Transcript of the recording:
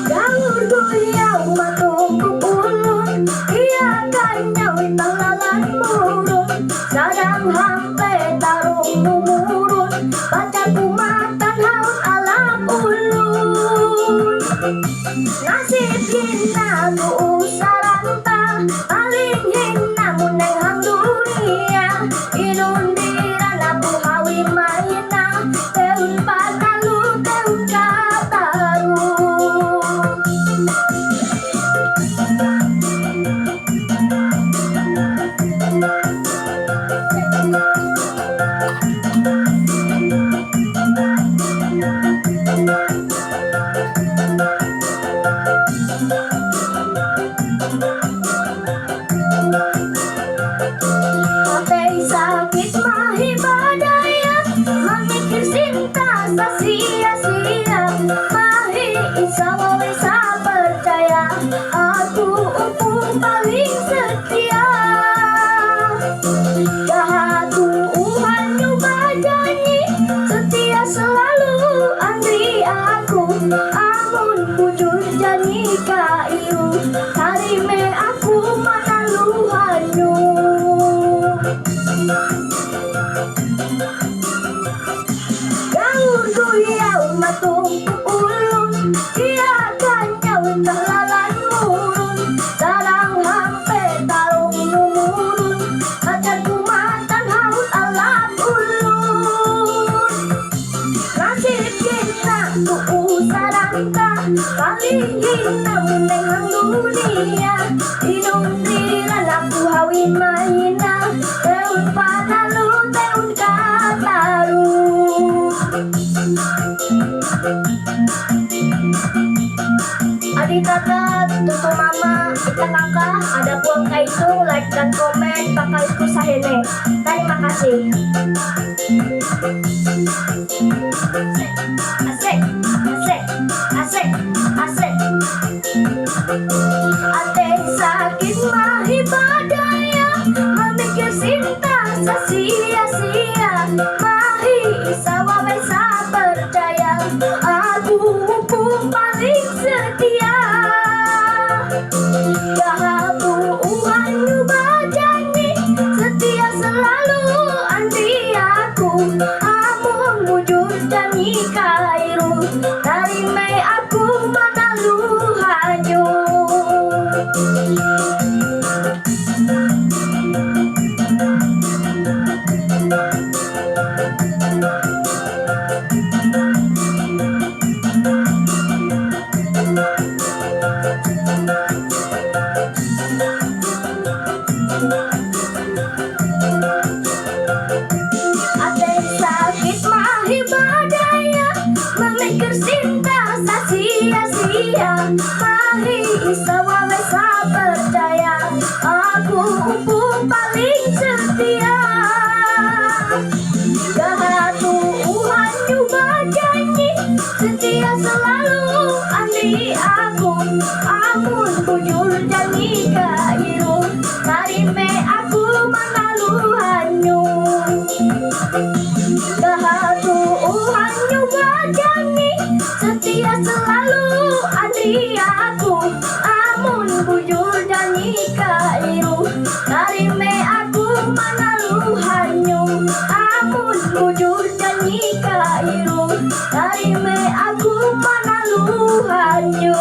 Galur guyau matungku ulun, iya kan nyawi talalan murun, sadang hampe tarung mumurun, bacaku makan haun alam ulun. Nasib hina ku saranta, paling hina muneng hang dunia, inundiran aku hawi maina, teun panalu teun kataru. Hati sakit mahibadaya, memikir cinta tak sia-sia, mahi isawa wesa percaya, aku upung paling setia. Dahatu uhan nyoba janji, setia selalu andri aku, amun bujur janji kairu, tarime aku manalu hanyu. Galur guyau matungku ulun, iya kan nyawi talalan murun, sarang hampe tarung mumurun, bacaku matan haun alam ulun. Nasib hina ku saranta, paling hina muneng hang dunia, inundiran aku hawi maina, teun panalu teun kataru. Adik kakak, tutu mama, ita kakak, ada buang kaitu, like dan komen, pakalku sahene. Terima kasih. Asik, asik, asik, asik. Ate sakit mahibadaya, memikir cinta tak sia-sia, mahi isawa wesa percaya, aku upung paling setia. Dahatu uhan nyoba janji, setia selalu andri aku, amun bujur janji kairu, tarime aku manalu hanyu. Ate sakit mahibadaya, memikir cinta tak sia-sia, mahi isawa wesa percaya, aku upung paling setia. Dahatu uhan nyoba janji, setia selalu andri aku, amun bujur janji kairu, tarime aku manalu hanyu. Dahatu uhan nyoba janji, setia selalu andri aku, amun bujur janji kairu, tarime aku manalu hanyu, amun bujur janji kairu, tarime aku manalu hanyu.